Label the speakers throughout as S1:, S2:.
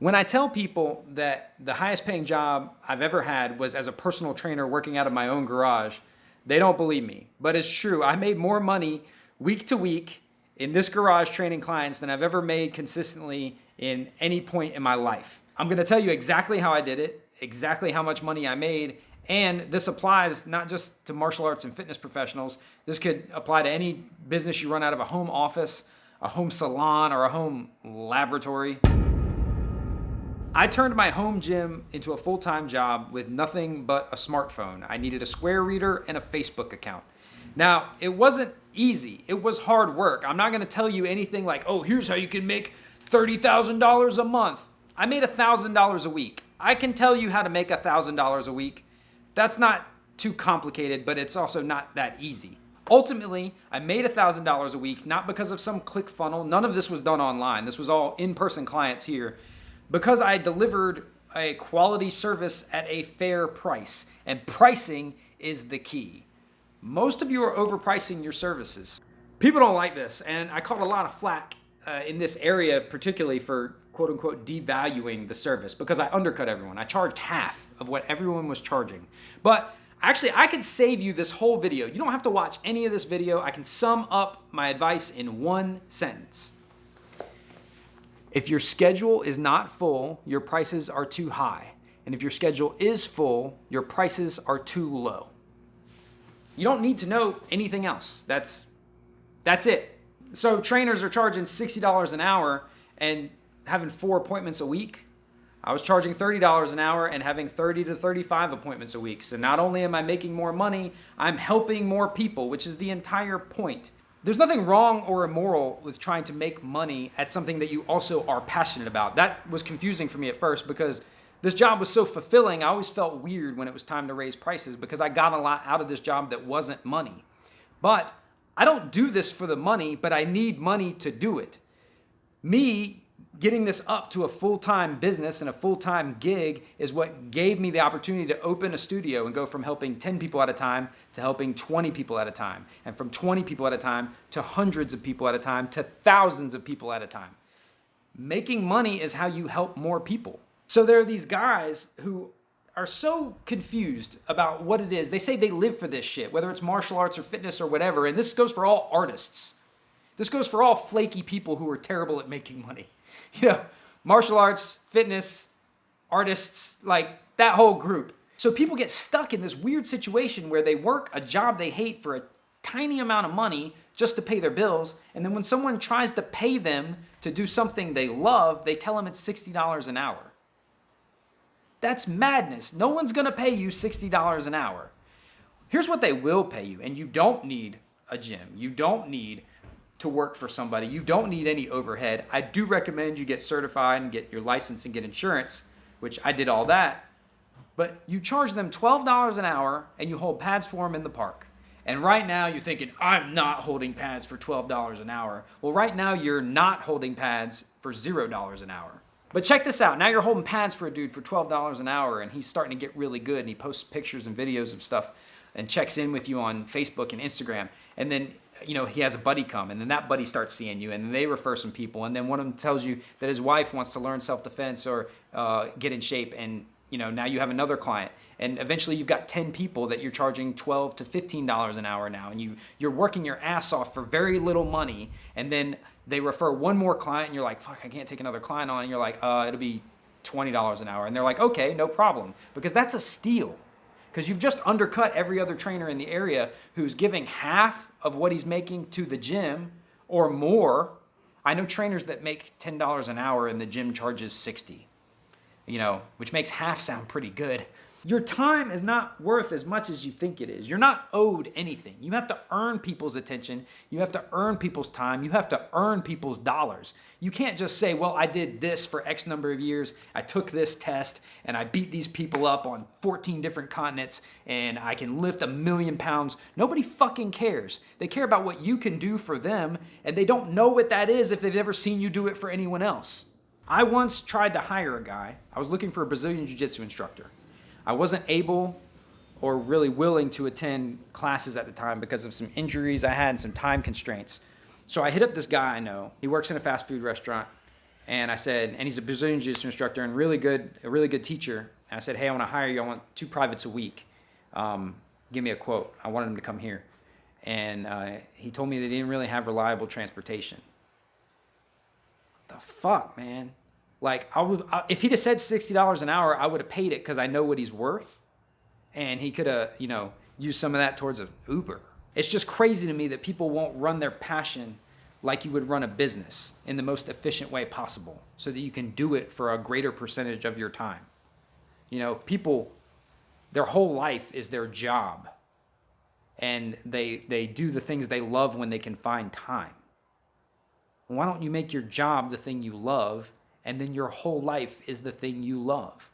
S1: When I tell people that the highest paying job I've ever had was as a personal trainer working out of my own garage, they don't believe me. But it's true. I made more money week to week in this garage training clients than I've ever made consistently in any point in my life. I'm going to tell you exactly how I did it, exactly how much money I made, and this applies not just to martial arts and fitness professionals. This could apply to any business you run out of a home office, a home salon, or a home laboratory. I turned my home gym into a full-time job with nothing but a smartphone. I needed a Square reader and a Facebook account. Now, it wasn't easy. It was hard work. I'm not going to tell you anything like, oh, here's how you can make $30,000 a month. I made $1,000 a week. I can tell you how to make $1,000 a week. That's not too complicated, but it's also not that easy. Ultimately, I made $1,000 a week, not because of some click funnel. None of this was done online. This was all in-person clients here. Because I delivered a quality service at a fair price, and pricing is the key. Most of you are overpricing your services. People don't like this, and I caught a lot of flack in this area, particularly for quote unquote devaluing the service, because I undercut everyone. I charged half of what everyone was charging. But actually, I could save you this whole video. You don't have to watch any of this video. I can sum up my advice in one sentence. If your schedule is not full, your prices are too high. And if your schedule is full, your prices are too low. You don't need to know anything else. That's it. So trainers are charging $60 an hour and having 4 appointments a week. I was charging $30 an hour and having 30 to 35 appointments a week. So not only am I making more money, I'm helping more people, which is the entire point. There's nothing wrong or immoral with trying to make money at something that you also are passionate about. That was confusing for me at first because this job was so fulfilling. I always felt weird when it was time to raise prices because I got a lot out of this job that wasn't money. But I don't do this for the money, but I need money to do it. Me getting this up to a full-time business and a full-time gig is what gave me the opportunity to open a studio and go from helping 10 people at a time to helping 20 people at a time, and from 20 people at a time to hundreds of people at a time to thousands of people at a time. Making money is how you help more people. So there are these guys who are so confused about what it is. They say they live for this shit, whether it's martial arts or fitness or whatever, and this goes for all artists. This goes for all flaky people who are terrible at making money. You know, martial arts, fitness, artists, like that whole group. So people get stuck in this weird situation where they work a job they hate for a tiny amount of money just to pay their bills. And then when someone tries to pay them to do something they love, they tell them it's $60 an hour. That's madness. No one's going to pay you $60 an hour. Here's what they will pay you. And you don't need a gym. You don't need to work for somebody. You don't need any overhead. I do recommend you get certified and get your license and get insurance, which I did all that. But you charge them $12 an hour and you hold pads for them in the park. And right now you're thinking, I'm not holding pads for $12 an hour. Well, right now you're not holding pads for $0 an hour. But check this out. Now you're holding pads for a dude for $12 an hour and he's starting to get really good and he posts pictures and videos of stuff and checks in with you on Facebook and Instagram. And then he has a buddy come, and then that buddy starts seeing you, and then they refer some people, and then one of them tells you that his wife wants to learn self-defense or get in shape, and now you have another client, and eventually you've got 10 people that you're charging $12 to $15 an hour now, and you're working your ass off for very little money, and then they refer one more client, and you're like, fuck, I can't take another client on, and you're like, it'll be $20 an hour, and they're like, okay, no problem, because that's a steal. Because you've just undercut every other trainer in the area who's giving half of what he's making to the gym or more. I know trainers that make $10 an hour and the gym charges $60, which makes half sound pretty good. Your time is not worth as much as you think it is. You're not owed anything. You have to earn people's attention. You have to earn people's time. You have to earn people's dollars. You can't just say, well, I did this for X number of years. I took this test and I beat these people up on 14 different continents and I can lift 1,000,000 pounds. Nobody fucking cares. They care about what you can do for them and they don't know what that is if they've never seen you do it for anyone else. I once tried to hire a guy. I was looking for a Brazilian Jiu-Jitsu instructor. I wasn't able or really willing to attend classes at the time because of some injuries I had and some time constraints. So I hit up this guy I know. He works in a fast food restaurant. And I said, and he's a Brazilian Jiu-Jitsu instructor and a really good teacher. And I said, hey, I want to hire you. I want 2 privates a week. Give me a quote. I wanted him to come here. And he told me that he didn't really have reliable transportation. What the fuck, man? Like, if he'd have said $60 an hour, I would have paid it because I know what he's worth. And he could have, used some of that towards an Uber. It's just crazy to me that people won't run their passion like you would run a business in the most efficient way possible so that you can do it for a greater percentage of your time. People, their whole life is their job. And they do the things they love when they can find time. Why don't you make your job the thing you love, and then your whole life is the thing you love?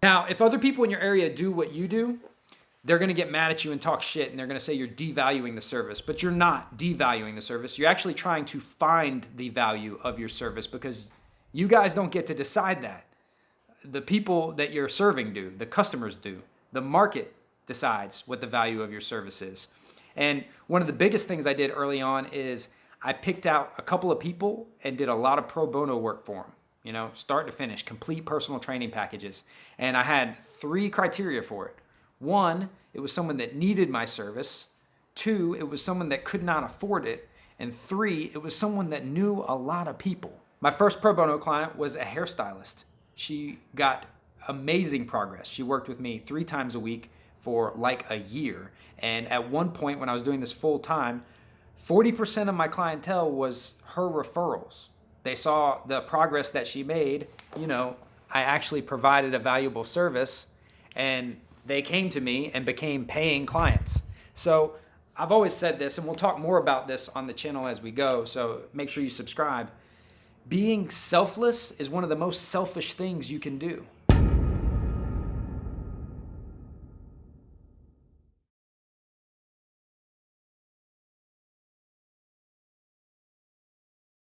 S1: Now, if other people in your area do what you do, they're going to get mad at you and talk shit, and they're going to say you're devaluing the service. But you're not devaluing the service. You're actually trying to find the value of your service, because you guys don't get to decide that. The people that you're serving do. The customers do. The market decides what the value of your service is. And one of the biggest things I did early on is I picked out a couple of people and did a lot of pro bono work for them, start to finish, complete personal training packages. And I had 3 criteria for it. 1, it was someone that needed my service. 2, it was someone that could not afford it. And 3, it was someone that knew a lot of people. My first pro bono client was a hairstylist. She got amazing progress. She worked with me 3 times a week for like a year. And at one point when I was doing this full time, 40% of my clientele was her referrals. They saw the progress that she made. I actually provided a valuable service, and they came to me and became paying clients. So I've always said this, and we'll talk more about this on the channel as we go, so make sure you subscribe. Being selfless is one of the most selfish things you can do.